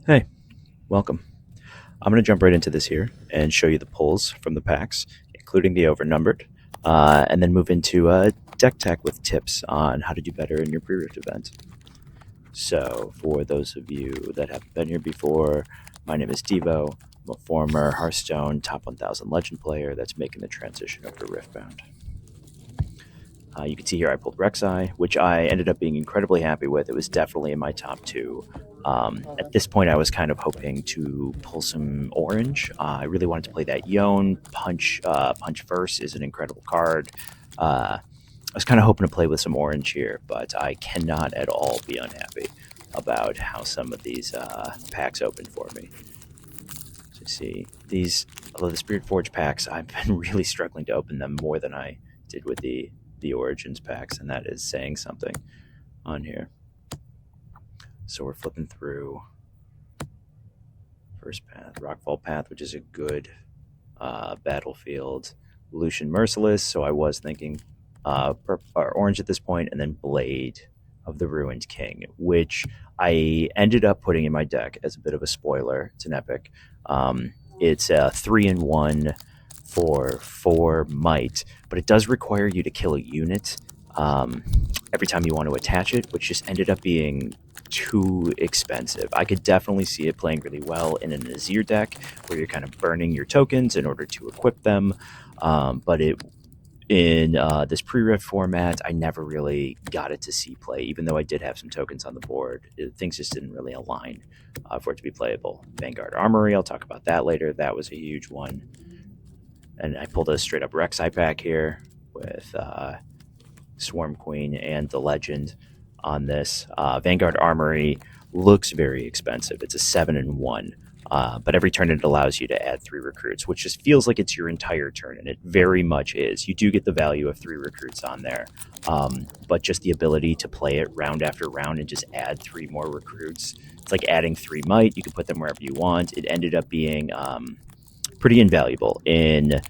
Hey, welcome. I'm going to jump right into this here and show you the pulls from the packs, including the overnumbered, and then move into deck tech with tips on how to do better in your pre-rift event. So, for those of you that haven't been here before, my name is Devo. I'm a former Hearthstone top 1000 legend player that's making the transition over to Riftbound. You can see here I pulled Rek'Sai, which I ended up being incredibly happy with. It was definitely in my top two. At this point, I was kind of hoping to pull some orange. I really wanted to play that Yone. Punch First is an incredible card. I was kind of hoping to play with some orange here, but I cannot at all be unhappy about how some of these packs opened for me. So you see, although the Spritforged packs, I've been really struggling to open them more than I did with the Origins packs, and that is saying something on here. So we're flipping through first path, Rockfall Path, which is a good battlefield. Lucian Merciless, so I was thinking orange at this point, and then Blade of the Ruined King, which I ended up putting in my deck as a bit of a spoiler. It's an epic. It's a 3-in-1 for 4 might, but it does require you to kill a unit every time you want to attach it, which just ended up being too expensive. I could definitely see it playing really well in an Azir deck where you're kind of burning your tokens in order to equip them, but in this pre-rift format, I never really got it to see play, even though I did have some tokens on the board. Things just didn't really align for it to be playable. Vanguard Armory, I'll talk about that later. That was a huge one. And I pulled a straight up Rek'Sai pack here with Swarm Queen and the Legend on this. Vanguard Armory looks very expensive. It's a 7-in-1. But every turn it allows you to add 3 recruits, which just feels like it's your entire turn, and it very much is. You do get the value of 3 recruits on there, but just the ability to play it round after round and just add 3 more recruits. It's like adding 3 might. You can put them wherever you want. It ended up being pretty invaluable in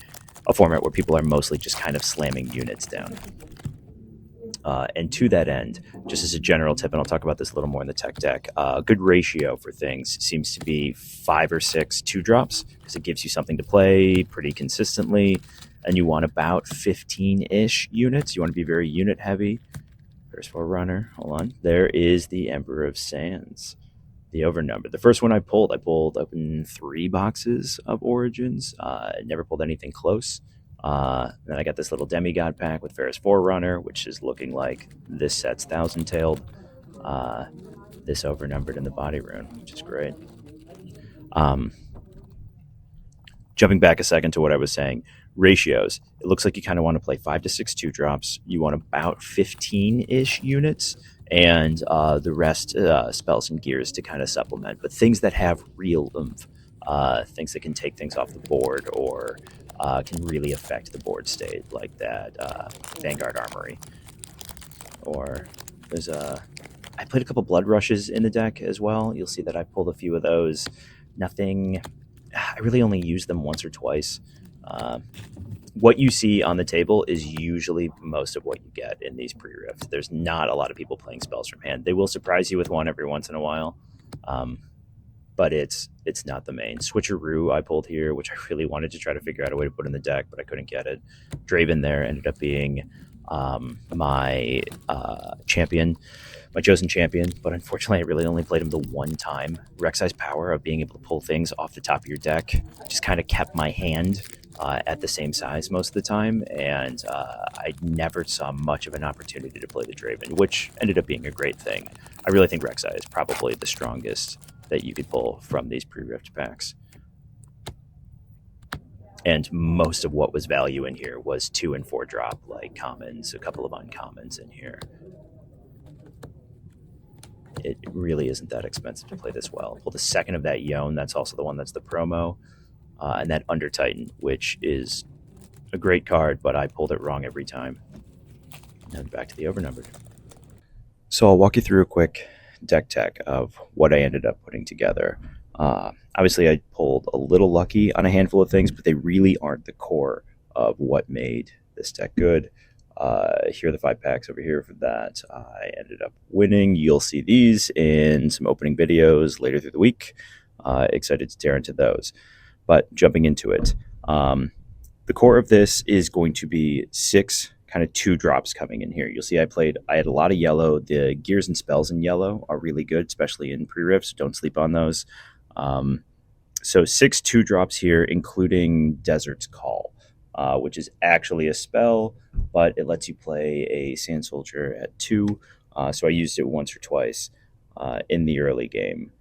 a format where people are mostly just kind of slamming units down. And to that end, just as a general tip, and I'll talk about this a little more in the tech deck, a good ratio for things seems to be 5 or 6 2-drops, because it gives you something to play pretty consistently, and you want about 15-ish units. You want to be very unit heavy. First Forerunner, hold on. There is the Emperor of Sands, the overnumbered. The first one I pulled open 3 boxes of Origins. Never pulled anything close. Then I got this little demigod pack with Ferris Forerunner, which is looking like this set's Thousand-Tailed. This overnumbered in the body rune, which is great. Jumping back a second to what I was saying, ratios. It looks like you kind of want to play 5 to 6 2-drops. You want about 15-ish units, and the rest spells and gears to kind of supplement. But things that have real oomph, things that can take things off the board or can really affect the board state, like that Vanguard Armory. Or there's I played a couple Blood Rushes in the deck as well. You'll see that I pulled a few of those. Nothing, I really only used them once or twice. What you see on the table is usually most of what you get in these pre-rifts. There's not a lot of people playing spells from hand. They will surprise you with one every once in a while, but it's not the main. Switcheroo I pulled here, which I really wanted to try to figure out a way to put in the deck, but I couldn't get it. Draven there ended up being my champion, my chosen champion, but unfortunately I really only played him the one time. Rek'Sai's power of being able to pull things off the top of your deck just kind of kept my hand at the same size most of the time, and I never saw much of an opportunity to play the Draven, which ended up being a great thing. I really think Rek'Sai is probably the strongest that you could pull from these pre-rift packs. And most of what was value in here was 2 and 4 drop, like commons, a couple of uncommons in here. It really isn't that expensive to play this well. Pull the second of that Yone, that's also the one that's the promo, and that Under Titan, which is a great card, but I pulled it wrong every time. And back to the overnumbered. So I'll walk you through a quick deck tech of what I ended up putting together. Obviously, I pulled a little lucky on a handful of things, but they really aren't the core of what made this deck good. Here are the 5 packs over here for that. I ended up winning. You'll see these in some opening videos later through the week. Excited to tear into those. But jumping into it, the core of this is going to be 6 kind of 2 drops coming in here. You'll see I had a lot of yellow. The gears and spells in yellow are really good, especially in pre-rifts. Don't sleep on those. So 6 2 drops here, including Desert's Call, which is actually a spell, but it lets you play a Sand Soldier at 2. So I used it once or twice in the early game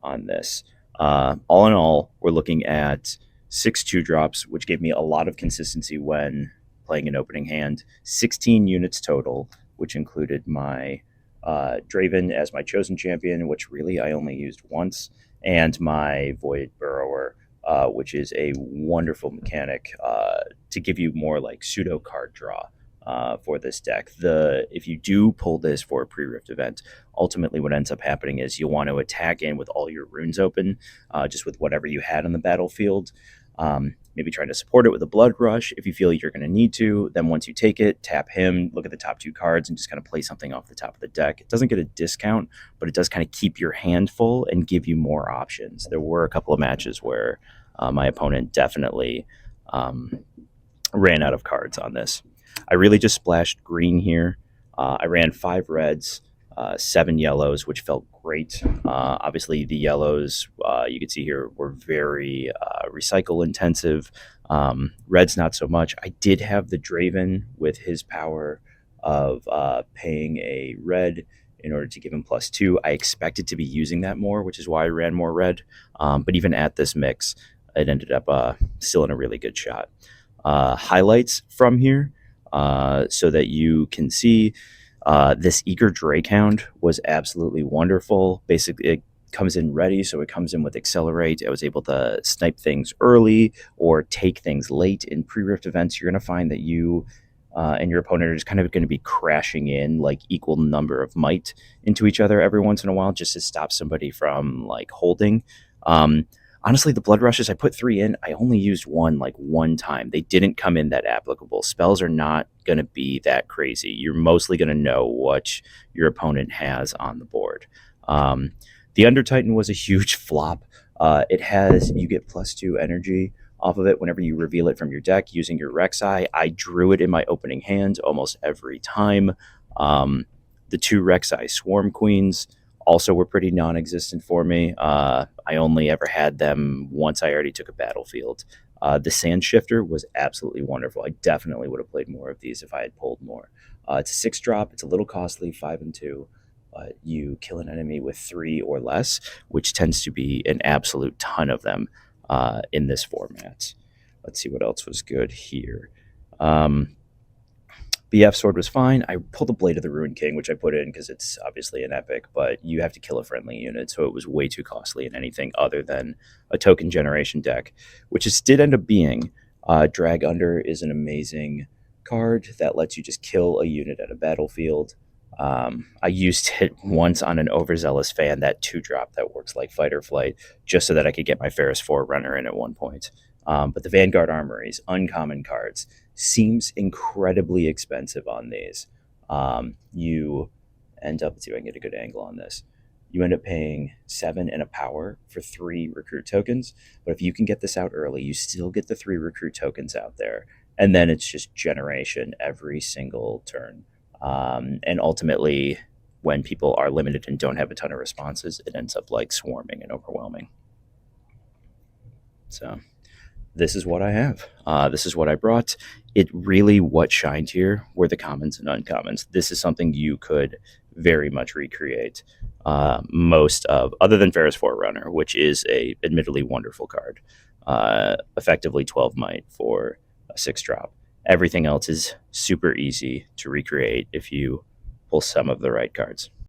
on this. All in all, we're looking at 6 2 drops, which gave me a lot of consistency when playing an opening hand. 16 units total, which included my Draven as my chosen champion, which really I only used once, and my Void Burrower, which is a wonderful mechanic to give you more like pseudo card draw for this deck. If you do pull this for a pre-rift event, ultimately what ends up happening is you'll want to attack in with all your runes open, just with whatever you had on the battlefield. Maybe trying to support it with a blood rush if you feel you're going to need to. Then once you take it, tap him, look at the top 2 cards, and just kind of play something off the top of the deck. It doesn't get a discount, but it does kind of keep your hand full and give you more options. There were a couple of matches where my opponent definitely ran out of cards on this. I really just splashed green here. I ran 5 reds, 7 yellows, which felt great. Obviously, the yellows you can see here were very recycle intensive. Reds, not so much. I did have the Draven with his power of paying a red in order to give him +2. I expected to be using that more, which is why I ran more red. But even at this mix, it ended up still in a really good shot. Highlights from here so that you can see this Eager Drakehound was absolutely wonderful. Basically, it comes in ready, so it comes in with Accelerate. I was able to snipe things early or take things late in pre-rift events. You're going to find that you and your opponent are just kind of going to be crashing in like equal number of might into each other every once in a while just to stop somebody from like holding. Honestly, the blood rushes, I put 3 in. I only used one time. They didn't come in that applicable. Spells are not going to be that crazy. You're mostly going to know what your opponent has on the board. The Under Titan was a huge flop. You get +2 energy off of it whenever you reveal it from your deck using your Rek'Sai. I drew it in my opening hand almost every time. The 2 Rek'Sai Swarm Queens also were pretty non-existent for me. I only ever had them once I already took a battlefield. The Sand Shifter was absolutely wonderful. I definitely would have played more of these if I had pulled more. It's a 6-drop. It's a little costly, 5 and 2. But you kill an enemy with 3 or less, which tends to be an absolute ton of them in this format. Let's see what else was good here. BF Sword was fine. I pulled the Blade of the Ruined King, which I put in because it's obviously an epic, but you have to kill a friendly unit, so it was way too costly in anything other than a token generation deck, which it did end up being. Drag Under is an amazing card that lets you just kill a unit at a battlefield. I used it once on an Overzealous fan, that 2-drop that works like Fight or Flight, just so that I could get my Ferris Forerunner in at one point. But the Vanguard Armories, uncommon cards, seems incredibly expensive on these. You end up, let's see if I can get a good angle on this. You end up paying 7 and a power for 3 recruit tokens. But if you can get this out early, you still get the 3 recruit tokens out there. And then it's just generation every single turn. And ultimately, when people are limited and don't have a ton of responses, it ends up like swarming and overwhelming. So this is what I have. This is what I brought. What shined here were the commons and uncommons. This is something you could very much recreate. Other than Ferris Forerunner, which is a admittedly wonderful card. Effectively 12 might for a 6-drop. Everything else is super easy to recreate if you pull some of the right cards.